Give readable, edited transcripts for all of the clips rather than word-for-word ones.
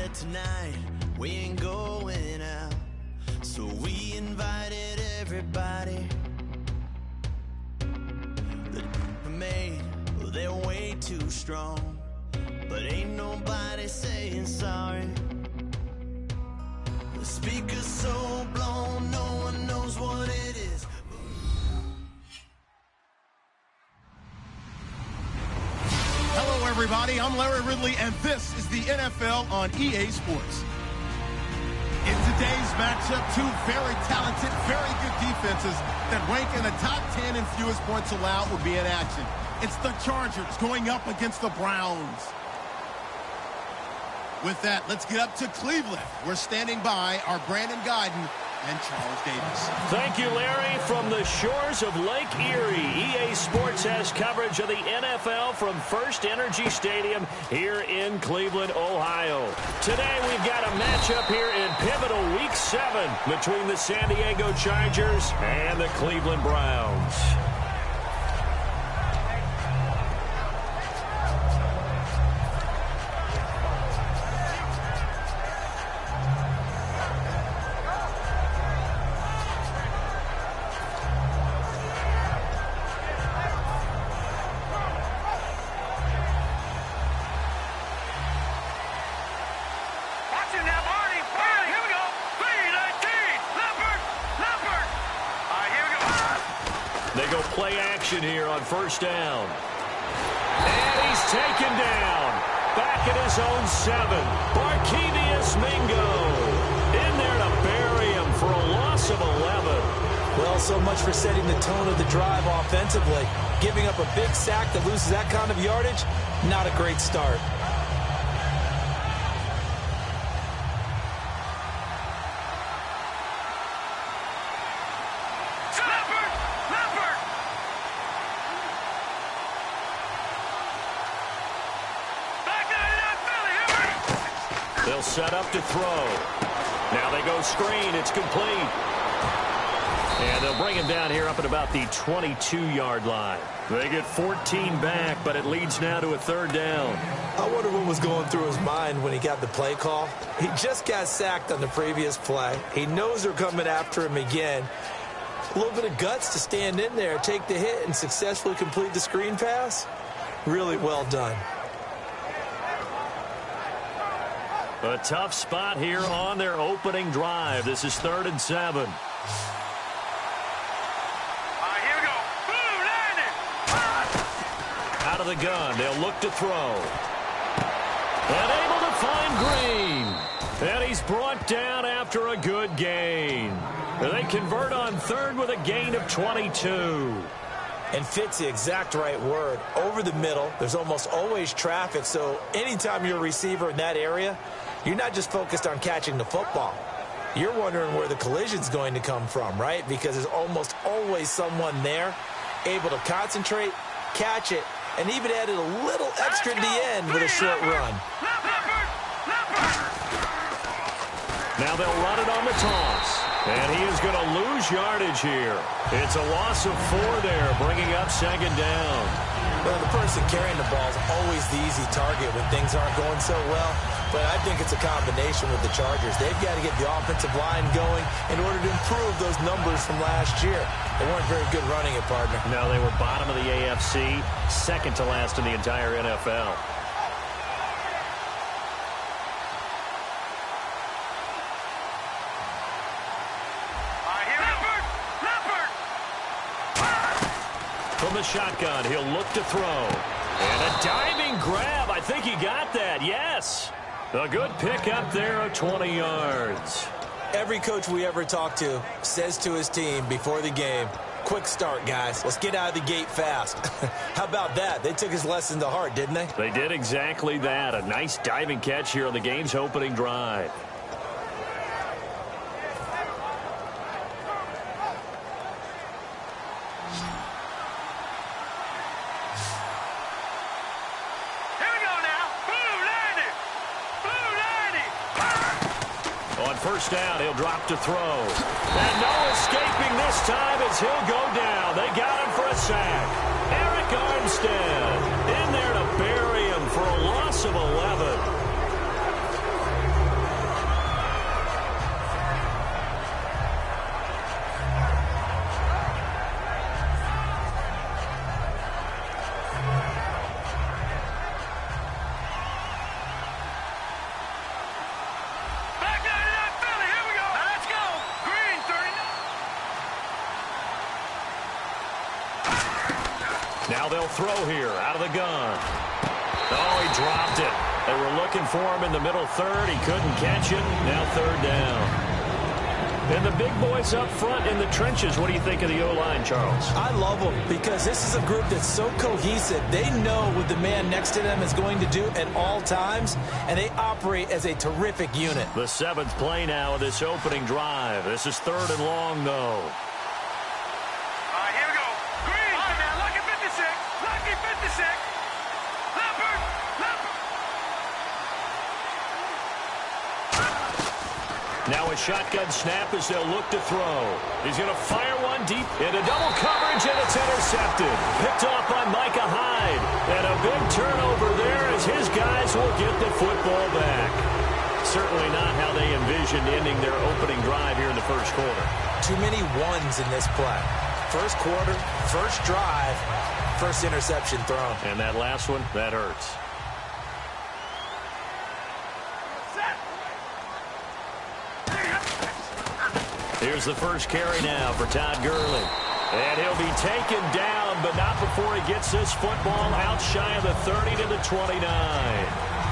that tonight we ain't going out, so we invited everybody. The made, well, they're way too strong, but ain't nobody saying sorry. The speaker's so blown, no one knows what it is. Hello, everybody. I'm Larry Ridley, and this is the NFL on EA Sports. In today's matchup, two very talented, very good defenses that rank in the top 10 in fewest points allowed will be in action. It's the Chargers going up against the Browns. With that, let's get up to Cleveland. We're standing by our Brandon Guyton and Charles Davis. Thank you, Larry. From the shores of Lake Erie, EA Sports has coverage of the NFL from First Energy Stadium here in Cleveland, Ohio. Today, we've got a matchup here in pivotal Week 7 between the San Diego Chargers and the Cleveland Browns. They go play action here on first down. And he's taken down. Back at his own 7. Barkevious Mingo in there to bury him for a loss of 11. Well, so much for setting the tone of the drive offensively. Giving up a big sack that loses that kind of yardage, not a great start. They'll set up to throw. Now they go screen. It's complete. And they'll bring him down here up at about the 22-yard line. They get 14 back, but it leads now to a third down. I wonder what was going through his mind when he got the play call. He just got sacked on the previous play. He knows they're coming after him again. A little bit of guts to stand in there, take the hit, and successfully complete the screen pass. Really well done. A tough spot here on their opening drive. This is 3rd and 7. Here we go. Boom, landed. Out of the gun. They'll look to throw. And able to find Green. And he's brought down after a good gain. And they convert on 3rd with a gain of 22. And fits the exact right word. Over the middle, there's almost always traffic, so anytime you're a receiver in that area, you're not just focused on catching the football. You're wondering where the collision's going to come from, right? Because there's almost always someone there able to concentrate, catch it, and even added a little extra at the end with a short run. Now they'll run it on the toss. And he is going to lose yardage here. It's a loss of 4 there, bringing up 2nd down. Well, the person carrying the ball is always the easy target when things aren't going so well. But I think it's a combination with the Chargers. They've got to get the offensive line going in order to improve those numbers from last year. They weren't very good running it, partner. No, they were bottom of the AFC, 2nd to last in the entire NFL. From the shotgun, he'll look to throw. And a diving grab. I think he got that. Yes. A good pick up there of 20 yards. Every coach we ever talk to says to his team before the game, quick start, guys. Let's get out of the gate fast. How about that? They took his lesson to heart, didn't they? They did exactly that. A nice diving catch here on the game's opening drive. First down, he'll drop to throw. And no escaping this time as he'll go down. They got him for a sack. Eric Armstead in there to bury him for a loss of 11. Now they'll throw here out of the gun. Oh, he dropped it. They were looking for him in the middle third. He couldn't catch it. Now third down. And the big boys up front in the trenches, what do you think of the O-line, Charles? I love them because this is a group that's so cohesive. They know what the man next to them is going to do at all times, and they operate as a terrific unit. The 7th play now of this opening drive. This is 3rd and long, though. Here we go. Green. All right, now, lucky 56. Lucky 56. Leopard. Now a shotgun snap as they'll look to throw. He's going to fire one deep into double coverage, and it's intercepted. Picked off by Micah Hyde. And a big turnover there as his guys will get the football back. Certainly not how they envisioned ending their opening drive here in the first quarter. Too many ones in this play. First quarter, first drive, first interception thrown. And that last one, that hurts. Here's the first carry now for Todd Gurley. And he'll be taken down, but not before he gets this football out shy of the 30 to the 29.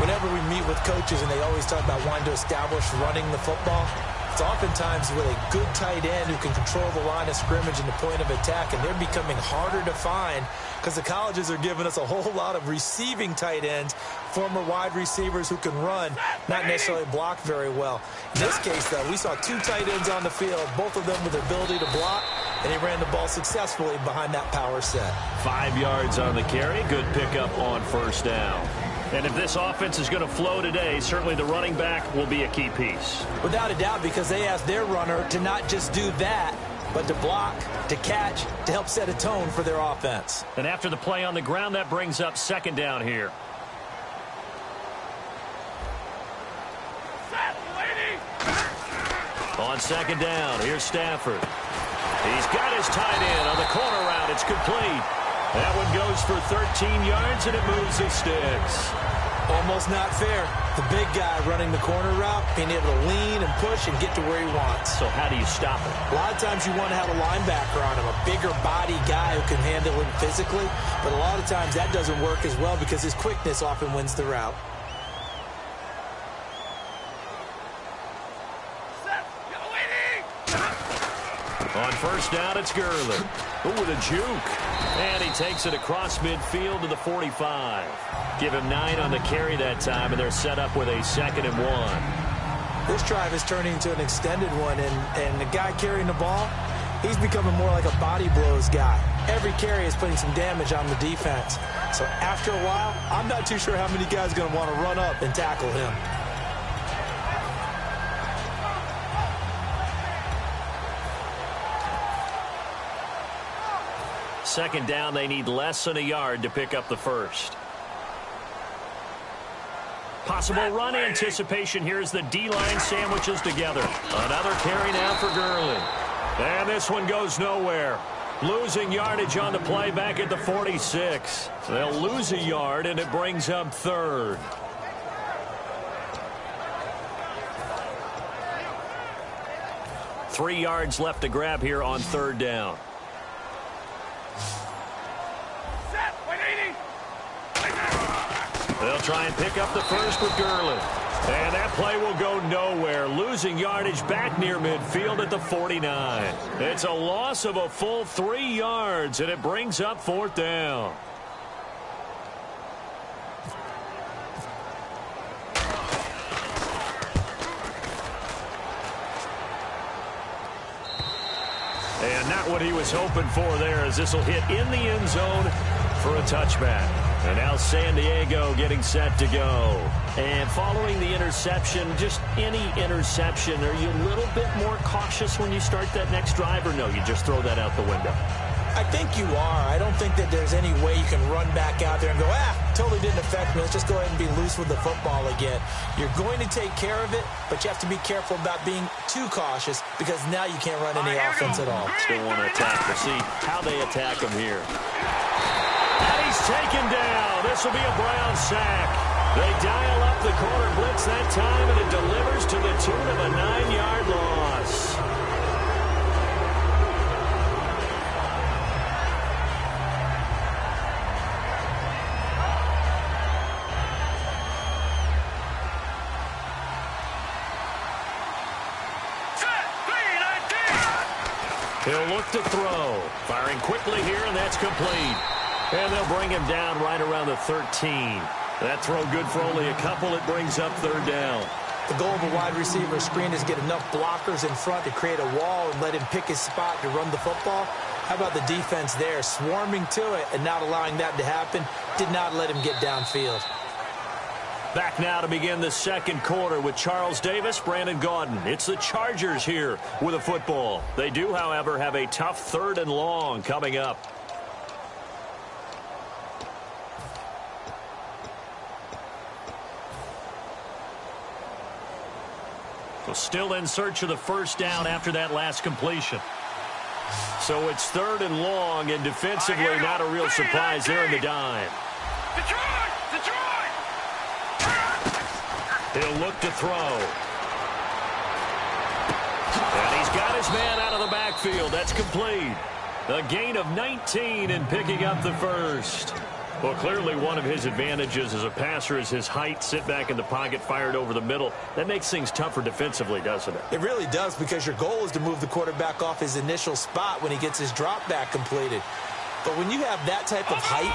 Whenever we meet with coaches and they always talk about wanting to establish running the football, it's oftentimes with a good tight end who can control the line of scrimmage and the point of attack, and they're becoming harder to find because the colleges are giving us a whole lot of receiving tight ends, former wide receivers who can run, not necessarily block very well. In this case, though, we saw 2 tight ends on the field, both of them with the ability to block, and he ran the ball successfully behind that power set. 5 yards on the carry. Good pickup on first down. And if this offense is going to flow today, certainly the running back will be a key piece. Without a doubt, because they asked their runner to not just do that, but to block, to catch, to help set a tone for their offense. And after the play on the ground, that brings up 2nd down here. On 2nd down, here's Stafford. He's got his tight end on the corner route. It's complete. That one goes for 13 yards, and it moves the sticks. Almost not fair. The big guy running the corner route, being able to lean and push and get to where he wants. So how do you stop it? A lot of times you want to have a linebacker on him, a bigger body guy who can handle him physically. But a lot of times that doesn't work as well because his quickness often wins the route. On first down, it's Gurley. Ooh, with a juke. And he takes it across midfield to the 45. Give him 9 on the carry that time, and they're set up with a 2nd and 1. This drive is turning into an extended one, and the guy carrying the ball, he's becoming more like a body blows guy. Every carry is putting some damage on the defense. So after a while, I'm not too sure how many guys are going to want to run up and tackle him. Second down, they need less than a yard to pick up the first. Possible run anticipation here as the D-line sandwiches together. Another carry now for Gurley. And this one goes nowhere. Losing yardage on the play back at the 46. They'll lose a yard, and it brings up 3rd. Three yards left to grab here on 3rd down. They'll try and pick up the first with Gurley. And that play will go nowhere. Losing yardage back near midfield at the 49. It's a loss of a full 3 yards, and it brings up 4th down. And not what he was hoping for there, as this will hit in the end zone for a touchback. And now San Diego getting set to go. And following the interception, just any interception, are you a little bit more cautious when you start that next drive, or no, you just throw that out the window? I think you are. I don't think that there's any way you can run back out there and go, totally didn't affect me. Let's just go ahead and be loose with the football again. You're going to take care of it, but you have to be careful about being too cautious because now you can't run any offense at all. Still want to attack. We'll see how they attack him here. And he's taken down. This will be a Brown sack. They dial up the corner blitz that time, and it delivers to the tune of a 9-yard loss. He'll look to throw. Firing quickly here, and that's complete. And they'll bring him down right around the 13. That throw good for only a couple. It brings up third down. The goal of a wide receiver screen is get enough blockers in front to create a wall and let him pick his spot to run the football. How about the defense there, swarming to it and not allowing that to happen? Did not let him get downfield. Back now to begin the second quarter with Charles Davis, Brandon Gaudin. It's the Chargers here with a football. They do, however, have a tough 3rd and long coming up. So still in search of the first down after that last completion. So it's 3rd and long, and defensively not a real surprise there in the dime. Detroit! Detroit! He'll look to throw. And he's got his man out of the backfield. That's complete. A gain of 19 and picking up the first. Well, clearly one of his advantages as a passer is his height. Sit back in the pocket, fired over the middle. That makes things tougher defensively, doesn't it? It really does, because your goal is to move the quarterback off his initial spot when he gets his drop back completed. But when you have that type of height,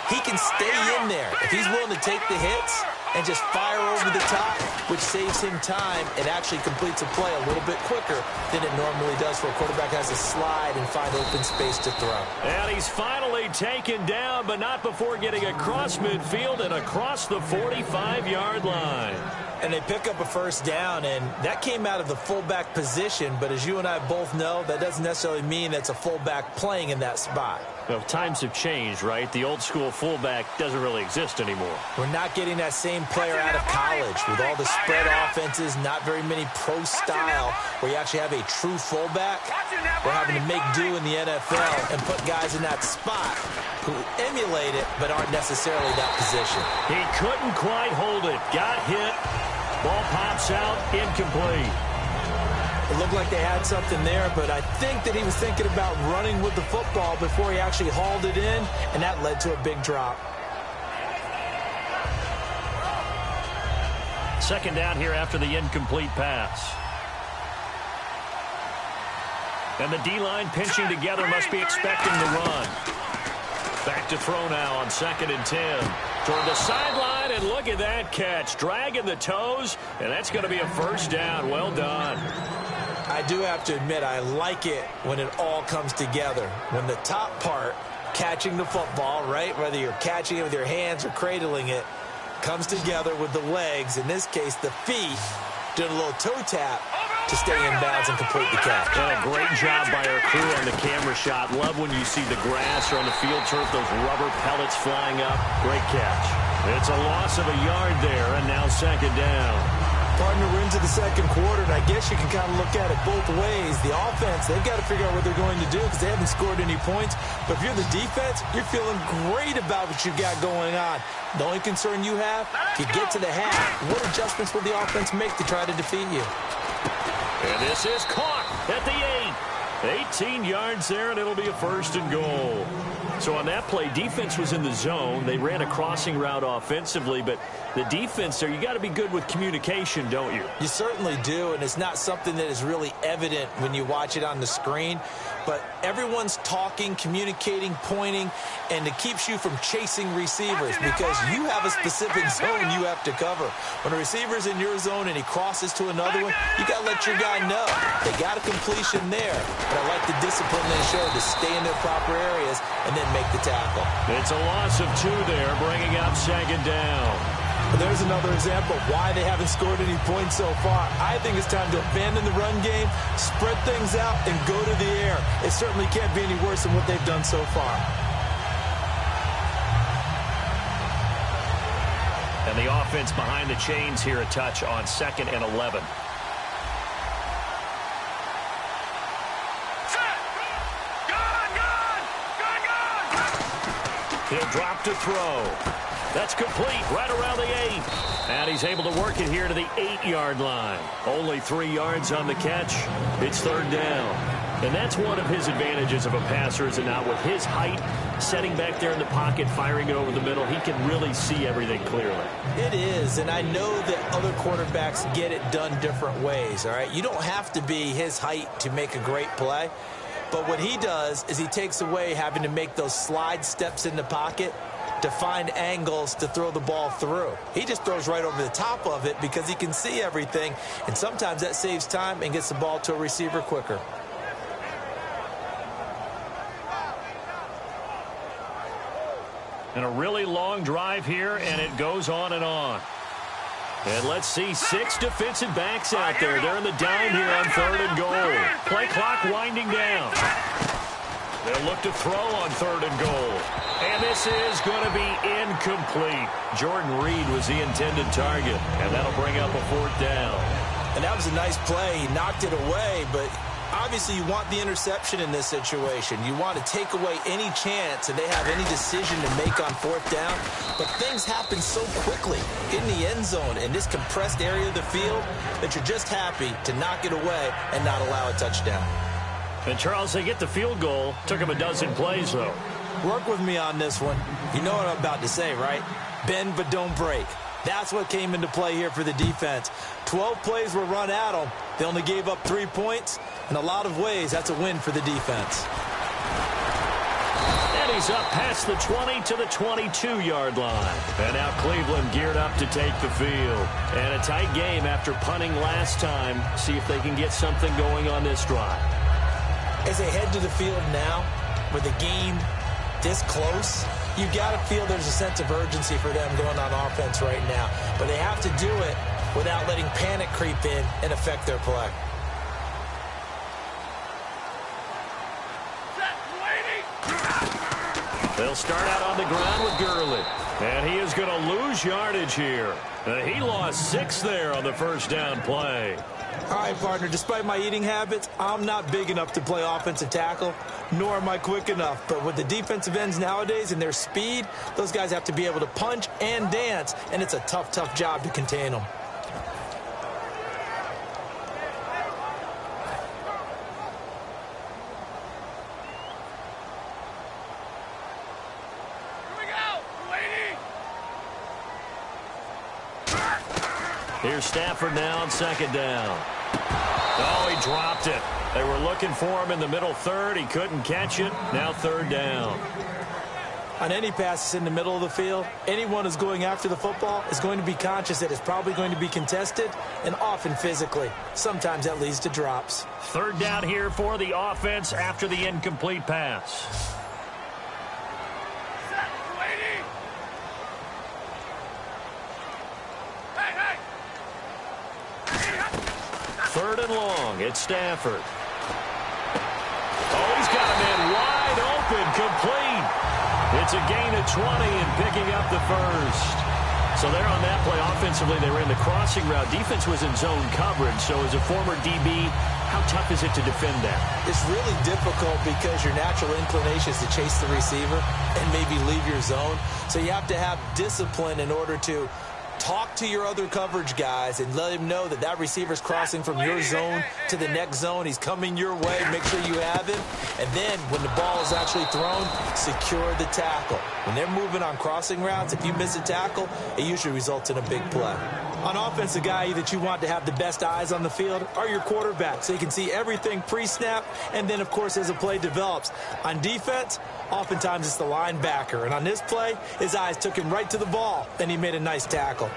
he can stay in there. If he's willing to take the hits and just fire over the top, which saves him time and actually completes a play a little bit quicker than it normally does for a quarterback has to slide and find open space to throw. And he's finally taken down, but not before getting across midfield and across the 45-yard line. And they pick up a first down, and that came out of the fullback position. But as you and I both know, that doesn't necessarily mean that's a fullback playing in that spot. Well, times have changed, right? The old school fullback doesn't really exist anymore. We're not getting that same player out of college with all the spread offenses, not very many pro style, where you actually have a true fullback. We're having to make do in the NFL and put guys in that spot who emulate it but aren't necessarily that position. He couldn't quite hold it. Got hit. Ball pops out, incomplete. It looked like they had something there, but I think that he was thinking about running with the football before he actually hauled it in, and that led to a big drop. Second down here after the incomplete pass. And the D-line pinching together, must be expecting the run. Back to throw now on 2nd and 10. Toward the sideline, and look at that catch. Dragging the toes, and that's going to be a first down. Well done. I do have to admit, I like it when it all comes together. When the top part, catching the football, right, whether you're catching it with your hands or cradling it, comes together with the legs, in this case the feet, doing a little toe tap to stay in bounds and complete the catch. And a great job by our crew on the camera shot. Love when you see the grass or on the field turf, those rubber pellets flying up. Great catch. It's a loss of a yard there, and now 2nd down. Partner, we're into the second quarter, and I guess you can kind of look at it both ways. The offense, they've got to figure out what they're going to do because they haven't scored any points. But if you're the defense, you're feeling great about what you've got going on. The only concern you have, if you get to the half, what adjustments will the offense make to try to defeat you? And this is caught at the 8. 18 yards there, and it'll be a 1st and goal. So on that play, defense was in the zone. They ran a crossing route offensively, but the defense there, you got to be good with communication, don't you? You certainly do, and it's not something that is really evident when you watch it on the screen. But everyone's talking, communicating, pointing, and it keeps you from chasing receivers because you have a specific zone you have to cover. When a receiver's in your zone and he crosses to another one, you got to let your guy know. They got a completion there, but I like the discipline they showed to stay in their proper areas and then make the tackle. It's a loss of 2 there, bringing up 2nd down. There's another example of why they haven't scored any points so far. I think it's time to abandon the run game, spread things out, and go to the air. It certainly can't be any worse than what they've done so far. And the offense behind the chains here a touch on 2nd and 11. He'll drop to throw. That's complete right around the 8. And he's able to work it here to the 8-yard line. Only 3 yards on the catch. It's 3rd down. And that's one of his advantages of a passer, is it not? With his height, setting back there in the pocket, firing it over the middle, he can really see everything clearly. It is, and I know that other quarterbacks get it done different ways, all right? You don't have to be his height to make a great play. But what he does is he takes away having to make those slide steps in the pocket to find angles to throw the ball through. He just throws right over the top of it because he can see everything, and sometimes that saves time and gets the ball to a receiver quicker. And a really long drive here, and it goes on and on. And let's see, 6 defensive backs out there. They're in the dime here on 3rd and goal. Play clock winding down. They'll look to throw on 3rd and goal. And this is going to be incomplete. Jordan Reed was the intended target, and that'll bring up a 4th down. And that was a nice play. He knocked it away, but obviously you want the interception in this situation. You want to take away any chance and they have any decision to make on 4th down. But things happen so quickly in the end zone in this compressed area of the field that you're just happy to knock it away and not allow a touchdown. And, Charles, they get the field goal. Took them a dozen plays, though. Work with me on this one. You know what I'm about to say, right? Bend but don't break. That's what came into play here for the defense. 12 plays were run at them. They only gave up 3 points. In a lot of ways, that's a win for the defense. And he's up past the 20 to the 22-yard line. And now Cleveland geared up to take the field. And a tight game after punting last time. See if they can get something going on this drive. As they head to the field now, with the game this close, you got to feel there's a sense of urgency for them going on offense right now. But they have to do it without letting panic creep in and affect their play. They'll start out on the ground with Gurley. And he is going to lose yardage here. He lost 6 there on the first down play. All right, partner, despite my eating habits, I'm not big enough to play offensive tackle, nor am I quick enough. But with the defensive ends nowadays and their speed, those guys have to be able to punch and dance, and it's a tough, tough job to contain them. Here's Stafford now on 2nd down. Oh, he dropped it. They were looking for him in the middle 3rd. He couldn't catch it. Now 3rd down. On any passes in the middle of the field, anyone who's going after the football is going to be conscious that it's probably going to be contested and often physically. Sometimes that leads to drops. 3rd down here for the offense after the incomplete pass. 3rd and long. It's Stafford. Oh, he's got a man wide open, complete. It's a gain of 20 and picking up the first. So there on that play, offensively, they were in the crossing route. Defense was in zone coverage. So as a former DB, how tough is it to defend that? It's really difficult because your natural inclination is to chase the receiver and maybe leave your zone. So you have to have discipline in order to talk to your other coverage guys and let him know that that receiver's crossing from your zone to the next zone. He's coming your way. Make sure you have him. And then when the ball is actually thrown, secure the tackle. When they're moving on crossing routes, if you miss a tackle, it usually results in a big play. On offense, the guy that you want to have the best eyes on the field are your quarterbacks, so you can see everything pre-snap, and then, of course, as the play develops. On defense, oftentimes it's the linebacker. And on this play, his eyes took him right to the ball, and he made a nice tackle.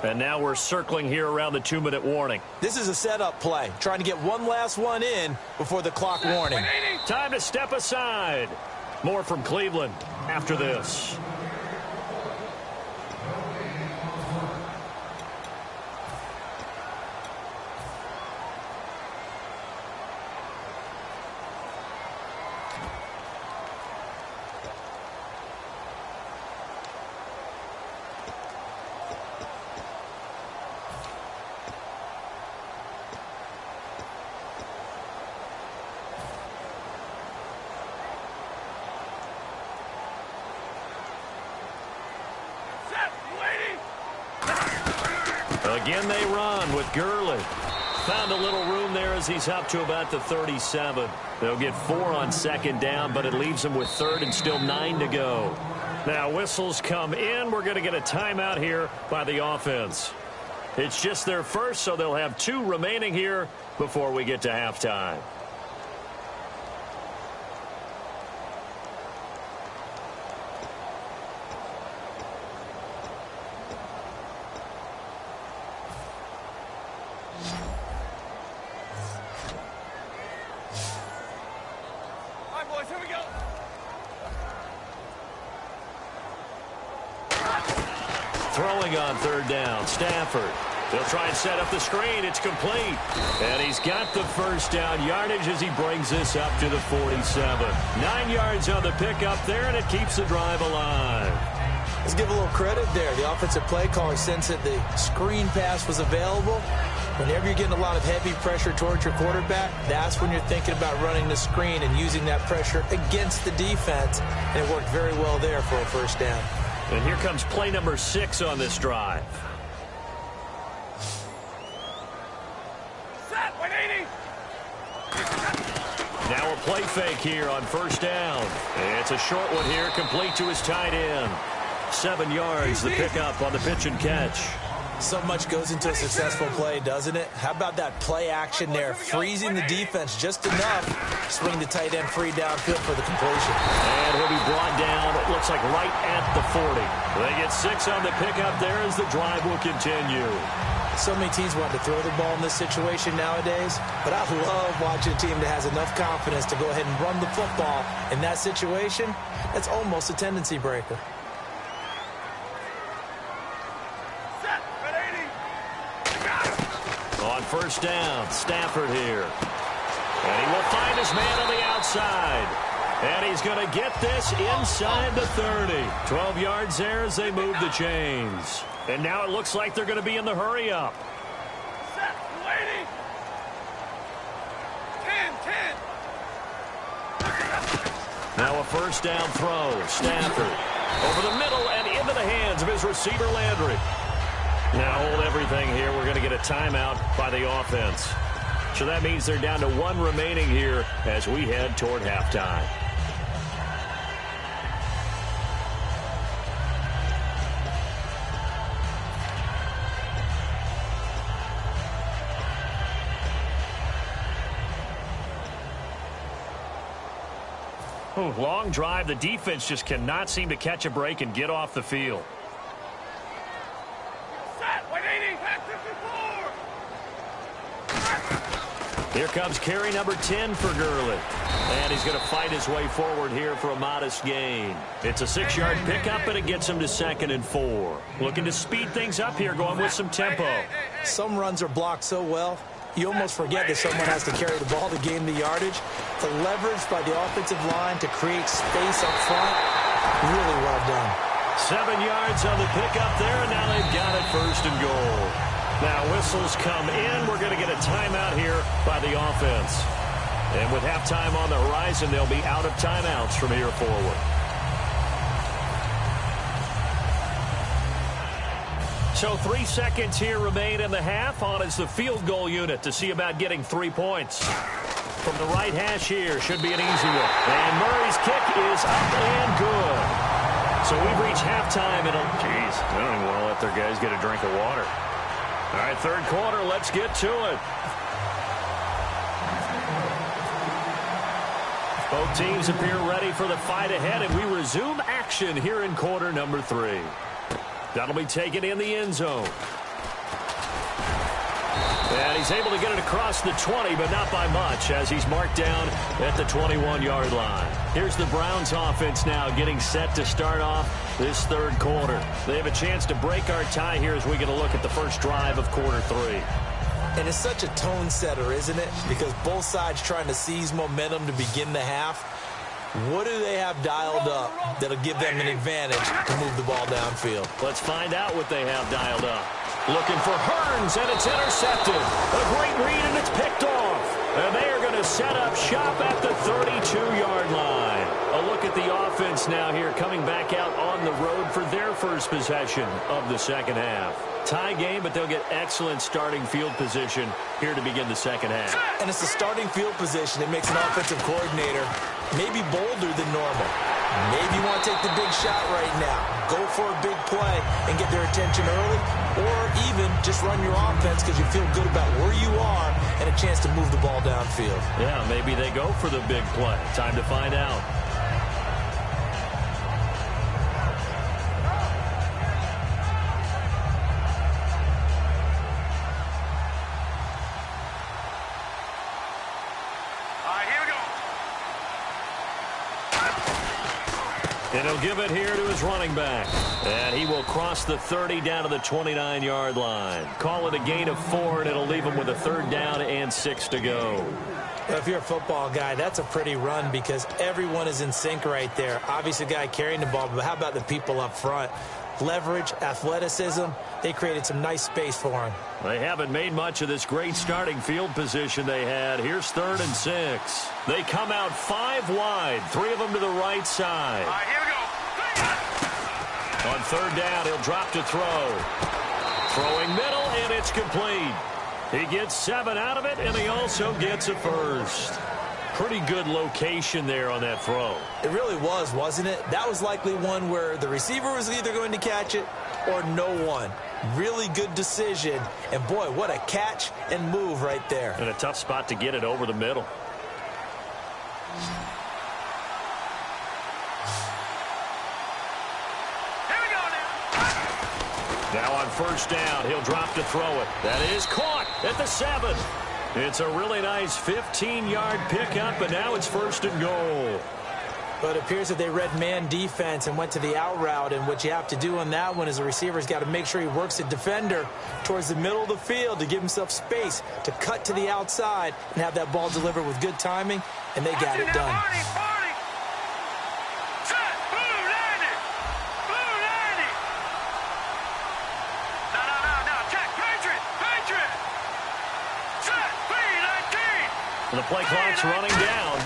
And now we're circling here around the 2-minute warning. This is a setup play, trying to get one last one in before the clock warning. Time to step aside. More from Cleveland after this. Again, they run with Gurley. Found a little room there as he's up to about the 37. They'll get 4 on 2nd down, but it leaves them with 3rd and still 9 to go. Now, whistles come in. We're going to get a timeout here by the offense. It's just their first, so they'll have 2 remaining here before we get to halftime. Throwing on 3rd down, Stafford. They'll try and set up the screen. It's complete. And he's got the first down yardage as he brings this up to the 47. 9 yards on the pickup there, and it keeps the drive alive. Let's give a little credit there. The offensive play caller sensed that the screen pass was available. Whenever you're getting a lot of heavy pressure towards your quarterback, that's when you're thinking about running the screen and using that pressure against the defense. And it worked very well there for a first down. And here comes play number 6 on this drive. Set, 180. Now a play fake here on 1st down. It's a short one here, complete to his tight end. 7 yards, the pickup on the pitch and catch. So much goes into a successful play, doesn't it? How about that play action there? Freezing the defense just enough. Swing the tight end free downfield for the completion. And he'll be brought down, it looks like right at the 40. They get 6 on the pickup there as the drive will continue. So many teams want to throw the ball in this situation nowadays, but I love watching a team that has enough confidence to go ahead and run the football. In that situation, that's almost a tendency breaker. On 1st down, Stafford here. And he will find his man on the outside. And he's going to get this inside the 30. 12 yards there as they move the chains. And now it looks like they're going to be in the hurry-up. Set, 280. 10. Now a 1st down throw. Stafford over the middle and into the hands of his receiver, Landry. Now hold everything here. We're going to get a timeout by the offense. So that means they're down to 1 remaining here as we head toward halftime. Long drive. The defense just cannot seem to catch a break and get off the field. Here comes carry number 10 for Gurley. And he's going to fight his way forward here for a modest gain. It's a 6-yard pickup, and it gets him to 2nd and 4. Looking to speed things up here, going with some tempo. Some runs are blocked so well, you almost forget that someone has to carry the ball to gain the yardage. The leverage by the offensive line to create space up front, really well done. 7 yards on the pickup there, and now they've got it 1st and goal. Now whistles come in. We're going to get a timeout here by the offense. And with halftime on the horizon, they'll be out of timeouts from here forward. So 3 seconds here remain in the half. On is the field goal unit to see about getting 3 points. From the right hash here, should be an easy one. And Murray's kick is up and good. So we've reached halftime. Jeez, I don't even want to let their guys get a drink of water. All right, 3rd quarter, let's get to it. Both teams appear ready for the fight ahead, and we resume action here in quarter number 3. That'll be taken in the end zone. And he's able to get it across the 20, but not by much, as he's marked down at the 21-yard line. Here's the Browns offense now getting set to start off this 3rd quarter. They have a chance to break our tie here as we get a look at the first drive of quarter 3. And it's such a tone setter, isn't it? Because both sides trying to seize momentum to begin the half. What do they have dialed up that'll give them an advantage to move the ball downfield? Let's find out what they have dialed up. Looking for Hearns, and it's intercepted. A great read, and it's picked off. And they are going to set up shop at the 32-yard line. A look at the offense now here, coming back out on the road for their first possession of the second half. Tie game, but they'll get excellent starting field position here to begin the second half. And it's the starting field position that makes an offensive coordinator maybe bolder than normal. Maybe you want to take the big shot right now. Go for a big play and get their attention early, or even just run your offense because you feel good about where you are and a chance to move the ball downfield. Yeah, maybe they go for the big play. Time to find out. And he'll give it here to his running back. And he will cross the 30 down to the 29-yard line. Call it a gain of 4, and it'll leave him with a 3rd down and 6 to go. Well, if you're a football guy, that's a pretty run because everyone is in sync right there. Obviously, the guy carrying the ball, but how about the people up front? Leverage, athleticism, they created some nice space for him. They haven't made much of this great starting field position they had. Here's 3rd and 6. They come out 5 wide, 3 of them to the right side. All right, here we go. On 3rd down, he'll drop to throw. Throwing middle, and it's complete. He gets 7 out of it, and he also gets a 1st. Pretty good location there on that throw. It really was, wasn't it? That was likely one where the receiver was either going to catch it or no one. Really good decision. And, boy, what a catch and move right there. And a tough spot to get it over the middle. Here we go now. Now on 1st down, he'll drop to throw it. That is caught at the 7. It's a really nice 15-yard pickup, and now it's 1st and goal. But it appears that they read man defense and went to the out route, and what you have to do on that one is the receiver's got to make sure he works the defender towards the middle of the field to give himself space to cut to the outside and have that ball delivered with good timing, and they got it done. The play clock's running down.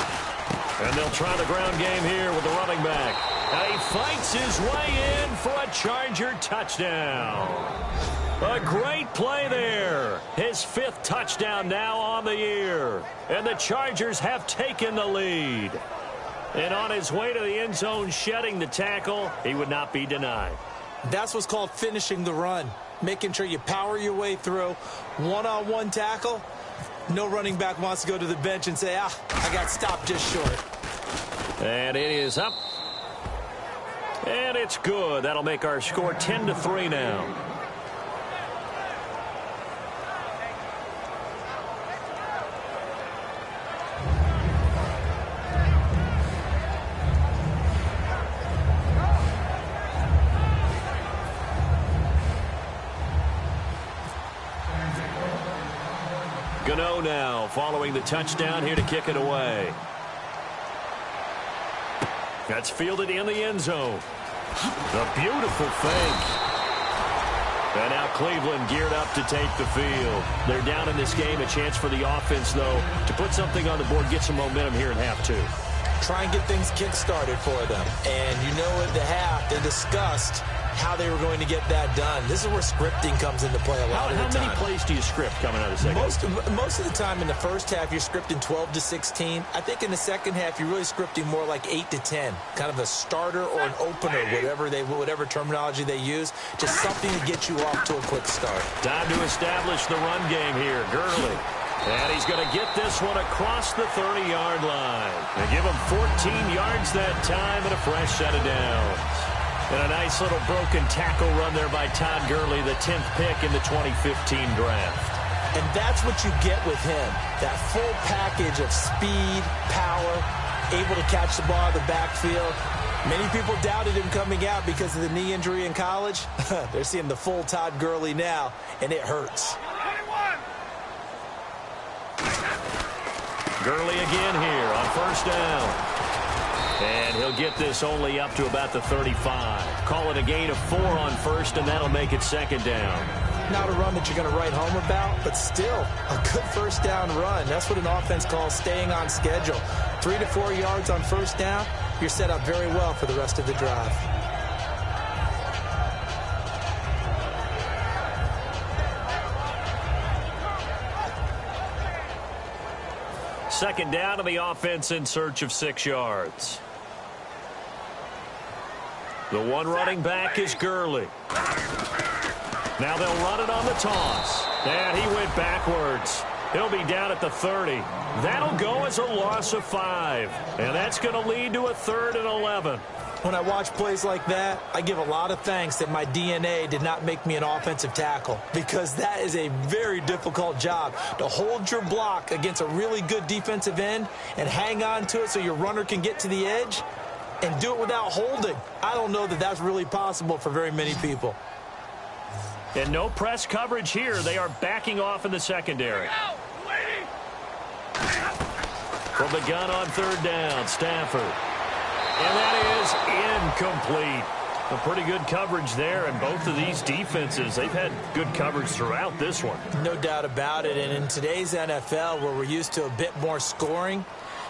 And they'll try the ground game here with the running back. And he fights his way in for a Charger touchdown. A great play there. His 5th touchdown now on the year. And the Chargers have taken the lead. And on his way to the end zone, shedding the tackle, he would not be denied. That's what's called finishing the run. Making sure you power your way through. One-on-one tackle. No running back wants to go to the bench and say, I got stopped just short. And it is up. And it's good. That'll make our score 10-3 now. Gano now following the touchdown here to kick it away. That's fielded in the end zone. A beautiful fake. And now Cleveland geared up to take the field. They're down in this game. A chance for the offense, though, to put something on the board, get some momentum here in half 2. Try and get things kick-started for them. And you know at the half, they discussed how they were going to get that done. This is where scripting comes into play a lot of the time. How many plays do you script coming out of the second? Most of the time in the first half, you're scripting 12 to 16. I think in the second half, you're really scripting more like 8 to 10. Kind of a starter or an opener, whatever terminology they use. Just something to get you off to a quick start. Time to establish the run game here. Gurley. And he's going to get this one across the 30-yard line. They give him 14 yards that time and a fresh set of downs. And a nice little broken tackle run there by Todd Gurley, the 10th pick in the 2015 draft. And that's what you get with him, that full package of speed, power, able to catch the ball in the backfield. Many people doubted him coming out because of the knee injury in college. They're seeing the full Todd Gurley now, and it hurts. Gurley again here on 1st down. And he'll get this only up to about the 35. Call it a gain of 4 on 1st, and that'll make it 2nd down. Not a run that you're going to write home about, but still a good 1st down run. That's what an offense calls staying on schedule. 3 to 4 yards on 1st down, you're set up very well for the rest of the drive. Second down to the offense in search of 6 yards. The one running back is Gurley. Now they'll run it on the toss. And he went backwards. He'll be down at the 30. That'll go as a loss of 5. And that's going to lead to a 3rd and 11. When I watch plays like that, I give a lot of thanks that my DNA did not make me an offensive tackle, because that is a very difficult job, to hold your block against a really good defensive end and hang on to it so your runner can get to the edge and do it without holding. I don't know that that's really possible for very many people. And no press coverage here. They are backing off in the secondary. From the gun on 3rd down, Stafford. And that is incomplete. A pretty good coverage there, and both of these defenses, they've had good coverage throughout this one. No doubt about it, and in today's NFL, where we're used to a bit more scoring,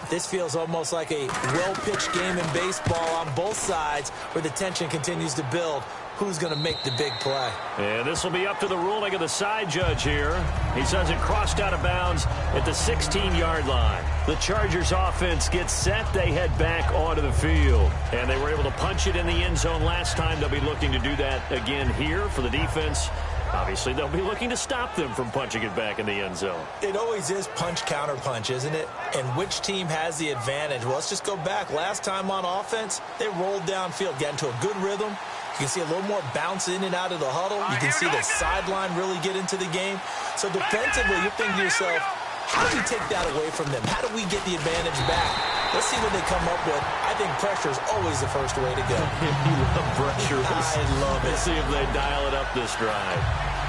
this feels almost like a well-pitched game in baseball on both sides, where the tension continues to build. Who's going to make the big play? And this will be up to the ruling of the side judge here. He says it crossed out of bounds at the 16-yard line. The Chargers offense gets set. They head back onto the field. And they were able to punch it in the end zone last time. They'll be looking to do that again here for the defense. Obviously, they'll be looking to stop them from punching it back in the end zone. It always is punch-counter-punch, isn't it? And which team has the advantage? Well, let's just go back. Last time on offense, they rolled downfield, got into a good rhythm. You can see a little more bounce in and out of the huddle. You can see the sideline really get into the game. So defensively, you're thinking to yourself, how do we take that away from them? How do we get the advantage back? Let's see what they come up with. I think pressure is always the first way to go. You love pressure. I love it. Let's see if they dial it up this drive.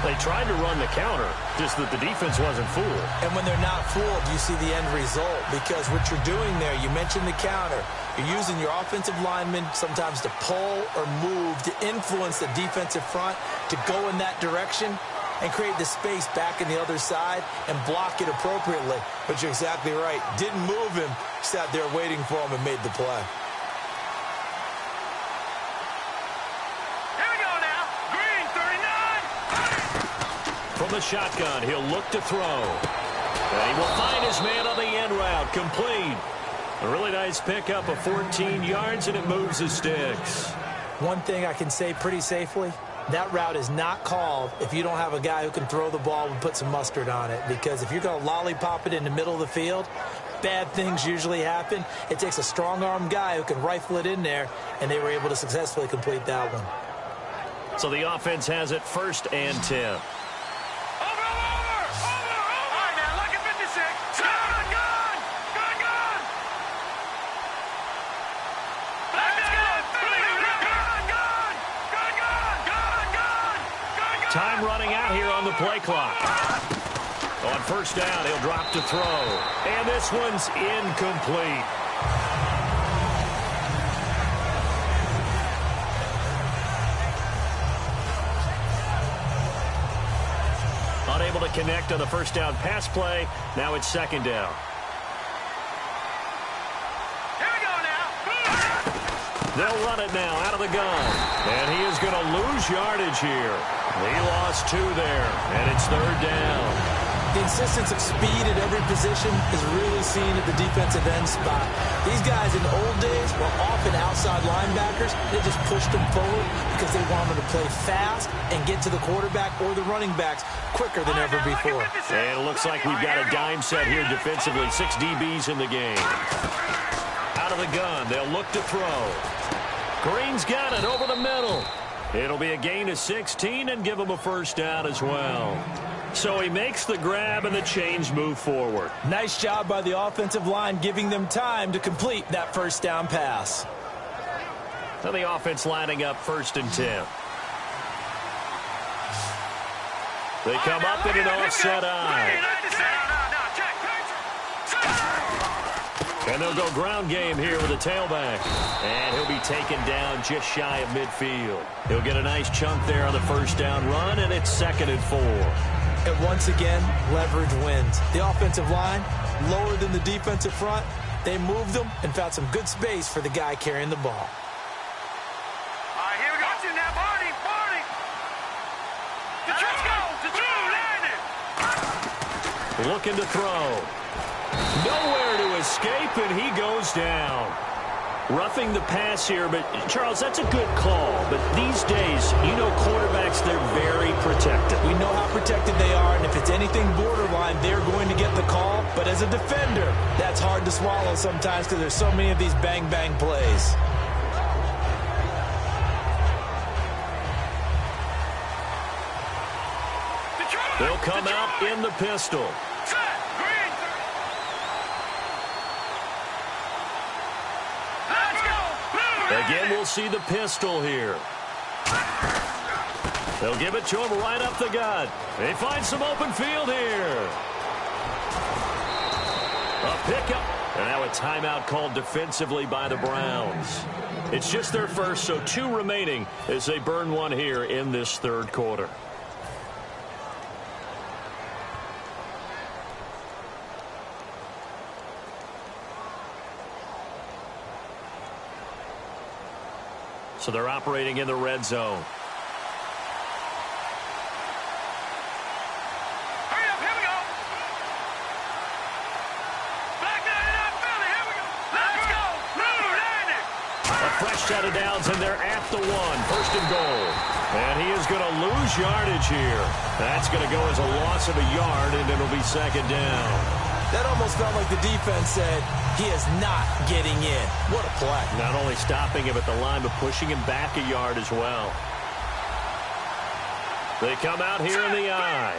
They tried to run the counter, just that the defense wasn't fooled. And when they're not fooled, you see the end result, because what you're doing there, you mentioned the counter. You're using your offensive linemen sometimes to pull or move to influence the defensive front to go in that direction and create the space back in the other side and block it appropriately. But you're exactly right. Didn't move him, sat there waiting for him and made the play. Here we go now. Green, 39. From the shotgun, he'll look to throw. And he will find his man on the end route. Complete. A really nice pickup of 14 yards, and it moves the sticks. One thing I can say pretty safely, that route is not called if you don't have a guy who can throw the ball and put some mustard on it. Because if you're going to lollipop it in the middle of the field, bad things usually happen. It takes a strong-arm guy who can rifle it in there, and they were able to successfully complete that one. So the offense has it 1st and 10. Time running out here on the play clock. On 1st down, he'll drop to throw. And this one's incomplete. Unable to connect on the 1st down pass play. Now it's 2nd down. Here we go now. They'll run it now out of the gun. And he is going to lose yardage here. He lost 2 there, and it's 3rd down. The insistence of speed at every position is really seen at the defensive end spot. These guys in the old days were often outside linebackers. They just pushed them forward because they wanted to play fast and get to the quarterback or the running backs quicker than ever before. And it looks like we've got a dime set here defensively. 6 DBs in the game. Out of the gun, they'll look to throw. Green's got it over the middle. It'll be a gain of 16 and give him a 1st down as well. So he makes the grab and the chains move forward. Nice job by the offensive line giving them time to complete that 1st down pass. So the offense lining up 1st and 10. They come up in an offset eye. And they'll go ground game here with a tailback. And he'll be taken down just shy of midfield. He'll get a nice chunk there on the 1st down run, and it's 2nd and 4. And once again, leverage wins. The offensive line, lower than the defensive front. They moved them and found some good space for the guy carrying the ball. All right, here we go. Watch it now, Barney. Let's go. Looking to throw. Nowhere to escape, and he goes down. Roughing the pass here, but Charles, that's a good call. But these days, you know quarterbacks, they're very protected. We know how protected they are, and if it's anything borderline, they're going to get the call. But as a defender, that's hard to swallow sometimes because there's so many of these bang-bang plays. They'll come out in the pistol. Again, we'll see the pistol here. They'll give it to him right up the gut. They find some open field here. A pickup. And now a timeout called defensively by the Browns. It's just their first, so 2 remaining as they burn one here in this third quarter. So they're operating in the red zone. Hurry up, here we go. Back nine and out, Philly, here we go. Let's go. A fresh set of downs, and they're at the 1. First and goal. And he is going to lose yardage here. That's going to go as a loss of a yard, and it'll be second down. That almost felt like the defense said, he is not getting in. What a play. Not only stopping him at the line, but pushing him back a yard as well. They come out here in the eye.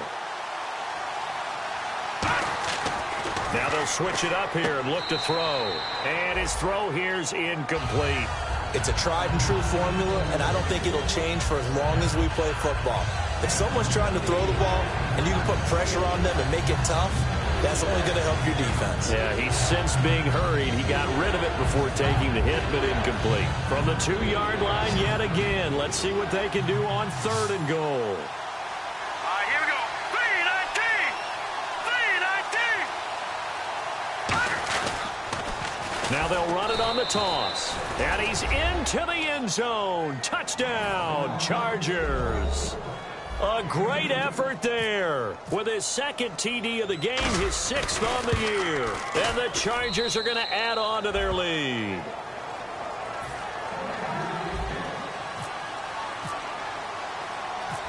Now they'll switch it up here and look to throw. And his throw here's incomplete. It's a tried-and-true formula, and I don't think it'll change for as long as we play football. If someone's trying to throw the ball and you can put pressure on them and make it tough, that's only going to help your defense. Yeah, he's since being hurried. He got rid of it before taking the hit, but incomplete. From the 2-yard line yet again. Let's see what they can do on third and goal. All right, here we go. 3-19. Now they'll run it on the toss. And he's into the end zone. Touchdown, Chargers. A great effort there. With his second TD of the game, his 6th on the year. And the Chargers are going to add on to their lead.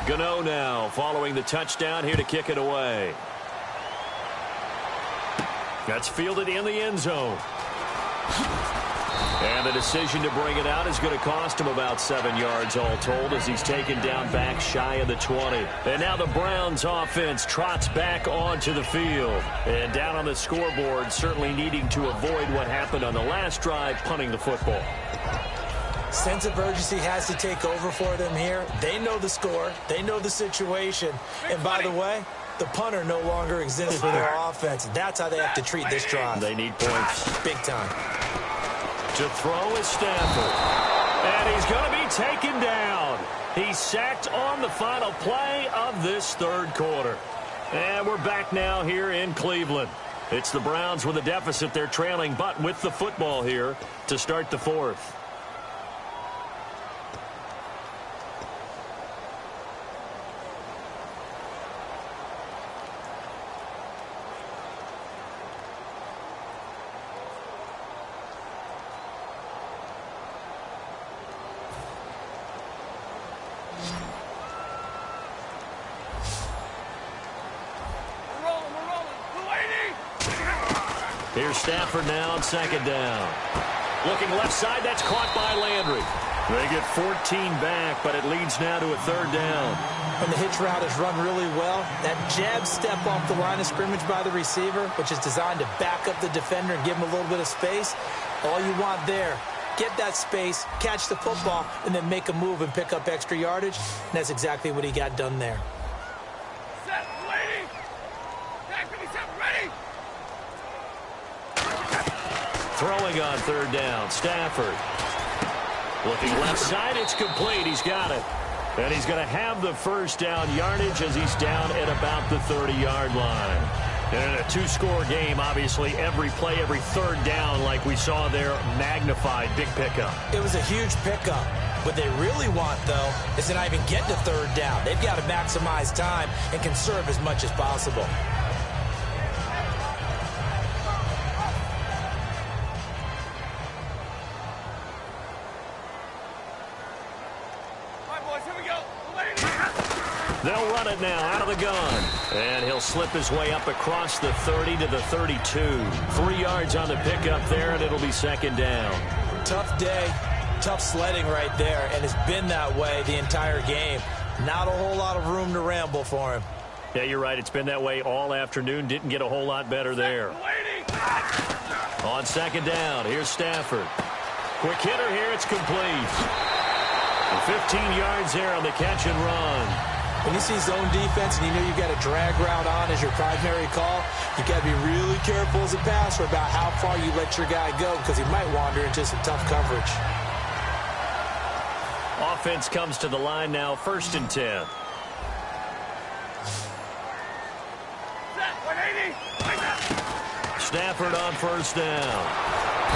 Gano now following the touchdown here to kick it away. That's fielded in the end zone. And the decision to bring it out is going to cost him about 7 yards all told as he's taken down back shy of the 20. And now the Browns offense trots back onto the field. And down on the scoreboard, certainly needing to avoid what happened on the last drive, punting the football. Sense of urgency has to take over for them here. They know the score. They know the situation. And by the way, the punter no longer exists for their offense. That's how they have to treat this drive. They need points. Big time. To throw is Stafford. And he's going to be taken down. He's sacked on the final play of this third quarter. And we're back now here in Cleveland. It's the Browns with a deficit. They're trailing, but with the football here to start the fourth. Here's Stafford now on second down. Looking left side, that's caught by Landry. They get 14 back, but it leads now to a third down. When the hitch route is run really well, that jab step off the line of scrimmage by the receiver, which is designed to back up the defender and give him a little bit of space, all you want there, get that space, catch the football, and then make a move and pick up extra yardage. And that's exactly what he got done there. Set, lady. Back to me, set, ready. Throwing on third down, Stafford. Looking left side, it's complete. He's got it. And he's going to have the first down yardage as he's down at about the 30-yard line. And in a two-score game, obviously, every play, every third down, like we saw there, magnified, big pickup. It was a huge pickup. What they really want, though, is to not even get to third down. They've got to maximize time and conserve as much as possible. They'll run it now out of the gun. And he'll slip his way up across the 30 to the 32. 3 yards on the pickup there, and it'll be second down. Tough day, tough sledding right there, and it's been that way the entire game. Not a whole lot of room to ramble for him. Yeah, you're right. It's been that way all afternoon. Didn't get a whole lot better there. On second down, here's Stafford. Quick hitter here. It's complete. 15 yards there on the catch and run. When you see zone defense and you know you've got a drag route on as your primary call, you got to be really careful as a passer about how far you let your guy go because he might wander into some tough coverage. Offense comes to the line now, 1st and 10. Stafford on 1st down.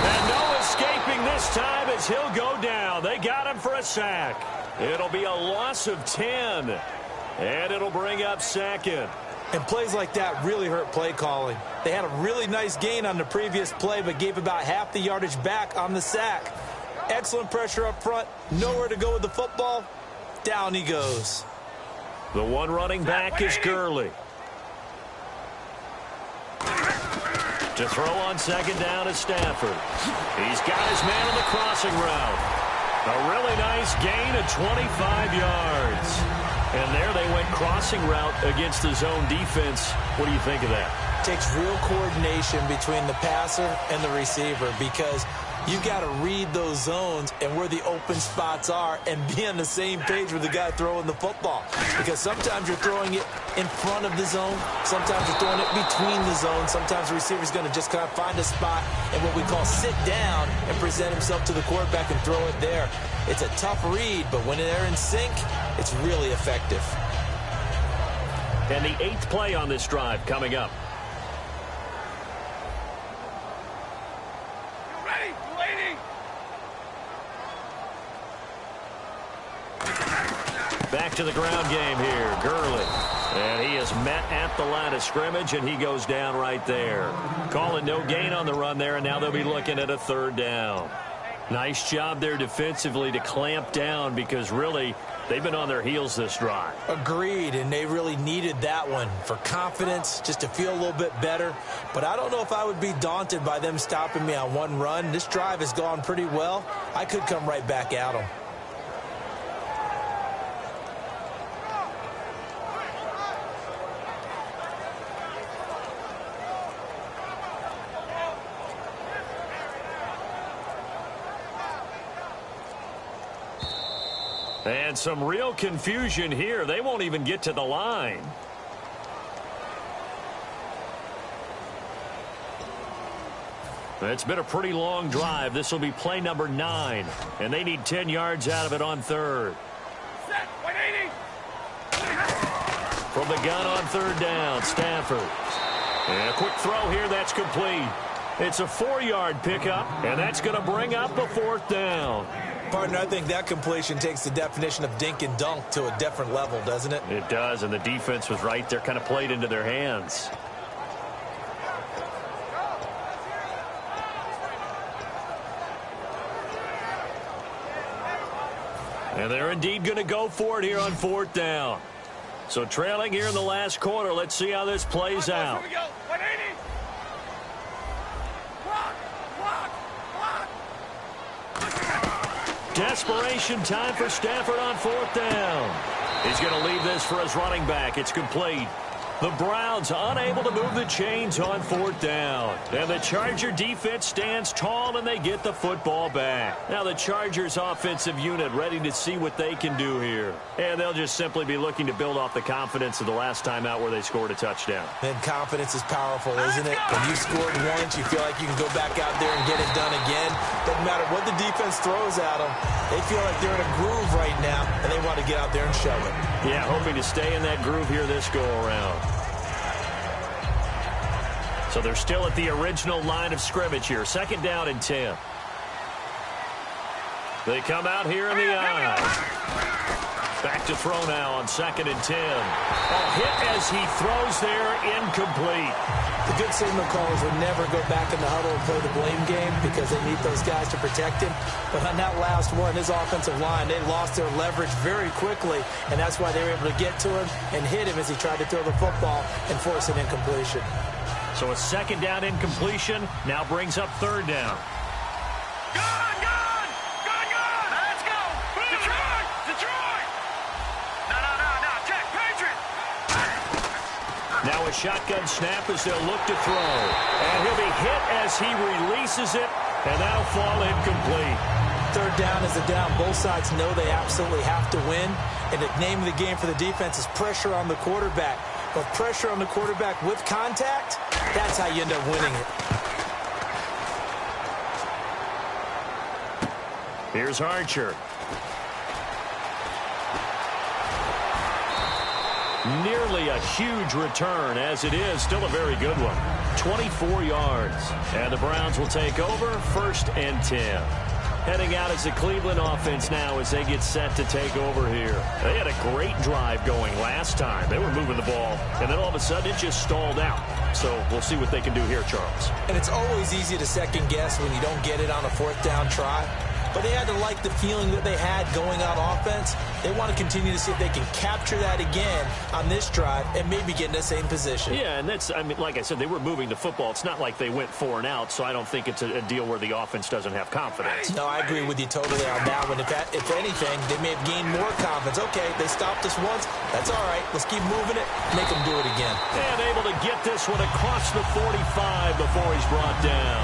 And no escaping this time as he'll go down. They got him for a sack. It'll be a loss of 10. And it'll bring up 2nd. And plays like that really hurt play calling. They had a really nice gain on the previous play, but gave about half the yardage back on the sack. Excellent pressure up front. Nowhere to go with the football. Down he goes. The one running back is Gurley. To throw on second down is Stafford. He's got his man on the crossing route. A really nice gain of 25 yards. And there they went crossing route against the zone defense. What do you think of that? Takes real coordination between the passer and the receiver because you've got to read those zones and where the open spots are and be on the same page with the guy throwing the football. Because sometimes you're throwing it in front of the zone. Sometimes you're throwing it between the zones. Sometimes the receiver's going to just kind of find a spot and what we call sit down and present himself to the quarterback and throw it there. It's a tough read, but when they're in sync, it's really effective. And the 8th play on this drive coming up. Back to the ground game here. Gurley. And he is met at the line of scrimmage, and he goes down right there. Calling no gain on the run there, and now they'll be looking at a 3rd down. Nice job there defensively to clamp down because really they've been on their heels this drive. Agreed, and they really needed that one for confidence, just to feel a little bit better. But I don't know if I would be daunted by them stopping me on one run. This drive has gone pretty well. I could come right back at them. And some real confusion here. They won't even get to the line. It's been a pretty long drive. This will be play number 9. And they need 10 yards out of it on 3rd. Set, 180. From the gun on 3rd down, Stafford. And a quick throw here, that's complete. It's a 4-yard pickup, and that's going to bring up a 4th down. Partner, I think that completion takes the definition of dink and dunk to a different level, doesn't it? It does, and the defense was right there, kind of played into their hands. And they're indeed going to go for it here on 4th down. So trailing here in the last quarter, let's see how this plays out. Here we go. 180. Block. Desperation time for Stafford on 4th down. He's going to leave this for his running back. It's complete. The Browns unable to move the chains on 4th down. And the Charger defense stands tall, and they get the football back. Now the Chargers offensive unit ready to see what they can do here. And they'll just simply be looking to build off the confidence of the last time out where they scored a touchdown. And confidence is powerful, isn't it? When you scored once, you feel like you can go back out there and get it done again. Doesn't matter what the defense throws at them. They feel like they're in a groove right now, and they want to get out there and show it. Yeah, hoping to stay in that groove here this go-around. So they're still at the original line of scrimmage here. 2nd down and 10. They come out here in the eye. Back to throw now on 2nd and 10. Hit as he throws there, incomplete. The good signal callers would never go back in the huddle and play the blame game because they need those guys to protect him. But on that last one, his offensive line, they lost their leverage very quickly, and that's why they were able to get to him and hit him as he tried to throw the football and force an incompletion. So a 2nd down incompletion now brings up 3rd down. Let's go. Detroit. No. Check. Patriot. Now a shotgun snap as they'll look to throw. And he'll be hit as he releases it, and that'll fall incomplete. 3rd down is a down. Both sides know they absolutely have to win, and the name of the game for the defense is pressure on the quarterback. But pressure on the quarterback with contact, that's how you end up winning it. Here's Archer. Nearly a huge return, as it is still a very good one. 24 yards. And the Browns will take over, 1st and 10. Heading out as the Cleveland offense now as they get set to take over here. They had a great drive going last time. They were moving the ball, and then all of a sudden it just stalled out. So we'll see what they can do here, Charles. And it's always easy to second guess when you don't get it on a 4th down try. But they had to like the feeling that they had going on offense. They want to continue to see if they can capture that again on this drive and maybe get in the same position. Yeah, and that's, I mean, like I said, they were moving the football. It's not like they went 4 and out, so I don't think it's a deal where the offense doesn't have confidence. No, I agree with you totally on that one. If anything, they may have gained more confidence. Okay, they stopped us once. That's all right. Let's keep moving it. Make them do it again. And able to get this one across the 45 before he's brought down.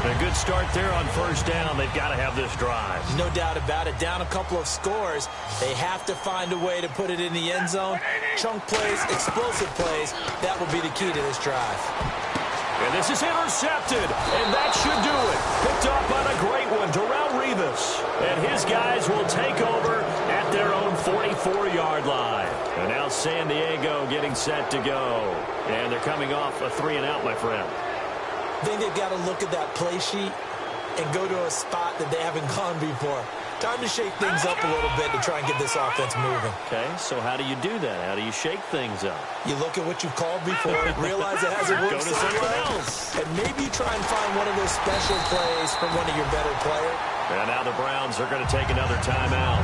A good start there on 1st down. They've got to have this drive. No doubt about it. Down a couple of scores. They have to find a way to put it in the end zone. Chunk plays, explosive plays. That will be the key to this drive. And this is intercepted, and that should do it. Picked up on a great one, DaReign Rivas. And his guys will take over at their own 44-yard line. And now San Diego getting set to go. And they're coming off a 3-and-out, my friend. I think they've got to look at that play sheet and go to a spot that they haven't gone before. Time to shake things up a little bit to try and get this offense moving. Okay, so how do you do that? How do you shake things up? You look at what you've called before, realize it hasn't worked so well, and maybe try and find one of those special plays from one of your better players. And now the Browns are going to take another timeout.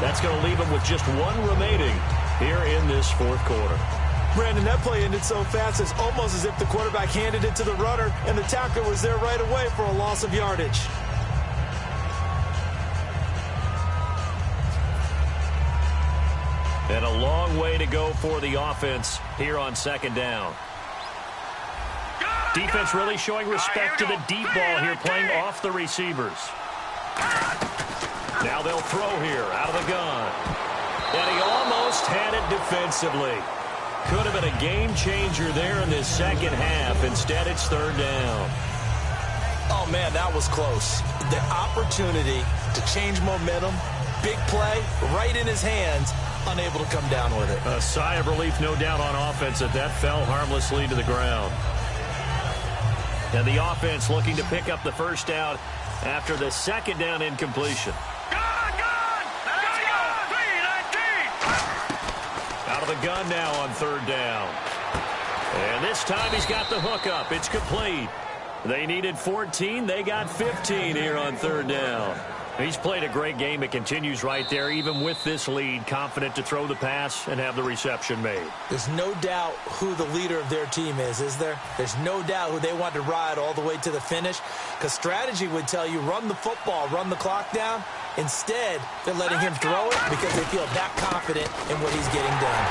That's going to leave them with just 1 remaining here in this 4th quarter. Brandon, that play ended so fast, it's almost as if the quarterback handed it to the runner, and the tackler was there right away for a loss of yardage. And a long way to go for the offense here on 2nd down. Defense really showing respect to the deep ball here, playing off the receivers. Now they'll throw here out of the gun. And he almost had it defensively. Could have been a game changer there in this 2nd half. Instead, it's 3rd down. Oh, man, that was close. The opportunity to change momentum, big play, right in his hands, unable to come down with it. A sigh of relief, no doubt, on offense that fell harmlessly to the ground. And the offense looking to pick up the 1st down after the 2nd down incompletion. Out of the gun now on 3rd down. And this time he's got the hook up. It's complete. They needed 14. They got 15 here on 3rd down. He's played a great game. It continues right there, even with this lead, confident to throw the pass and have the reception made. There's no doubt who the leader of their team is there? There's no doubt who they want to ride all the way to the finish, because strategy would tell you run the football, run the clock down. Instead, they're letting him throw it because they feel that confident in what he's getting done.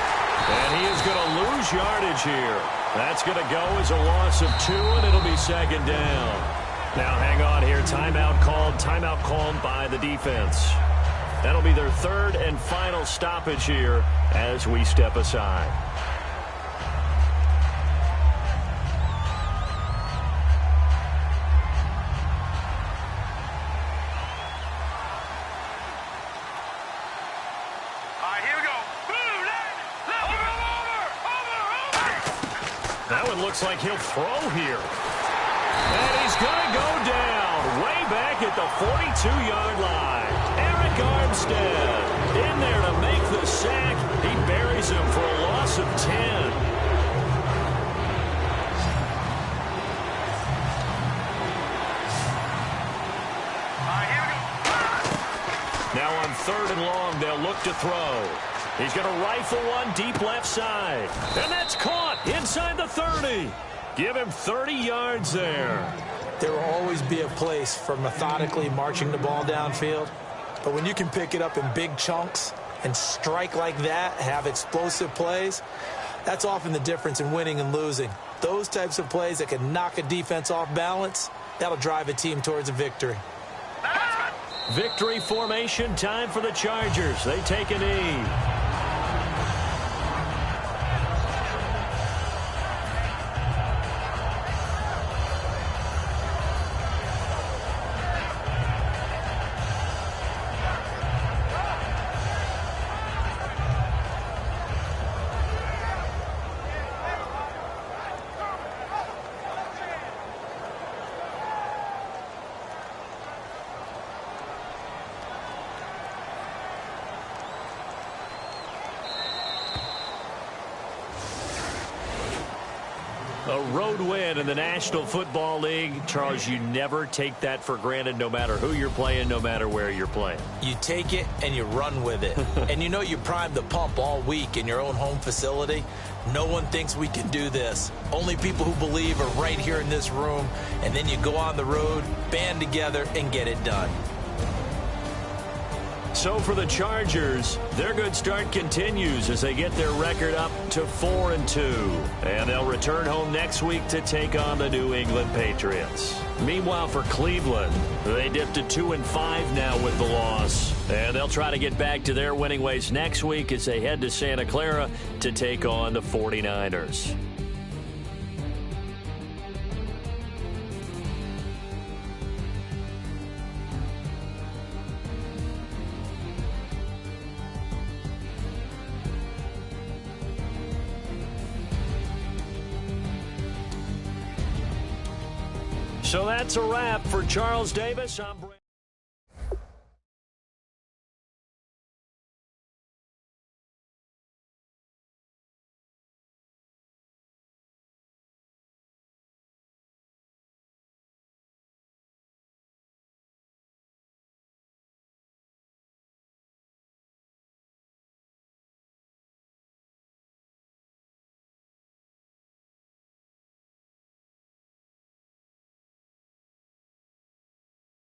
And he is going to lose yardage here. That's going to go as a loss of 2, and it'll be 2nd down. Now hang on here. Timeout called by the defense. That'll be their 3rd and final stoppage here as we step aside. That one looks like he'll throw here. And he's going to go down way back at the 42-yard line. Eric Armstead in there to make the sack. He buries him for a loss of 10. Now on 3rd and long, they'll look to throw. He's going to rifle one deep left side. And that's caught inside the 30. Give him 30 yards there. There will always be a place for methodically marching the ball downfield. But when you can pick it up in big chunks and strike like that, have explosive plays, that's often the difference in winning and losing. Those types of plays that can knock a defense off balance, that'll drive a team towards a victory. Victory formation time for the Chargers. They take a knee. A road win in the National Football League. Charles, you never take that for granted, no matter who you're playing, no matter where you're playing. You take it and you run with it. And you know you primed the pump all week in your own home facility. No one thinks we can do this. Only people who believe are right here in this room. And then you go on the road, band together, and get it done. So for the Chargers, their good start continues as they get their record up to 4-2. And they'll return home next week to take on the New England Patriots. Meanwhile, for Cleveland, they dipped to 2-5 now with the loss. And they'll try to get back to their winning ways next week as they head to Santa Clara to take on the 49ers. So that's a wrap for Charles Davis. I'm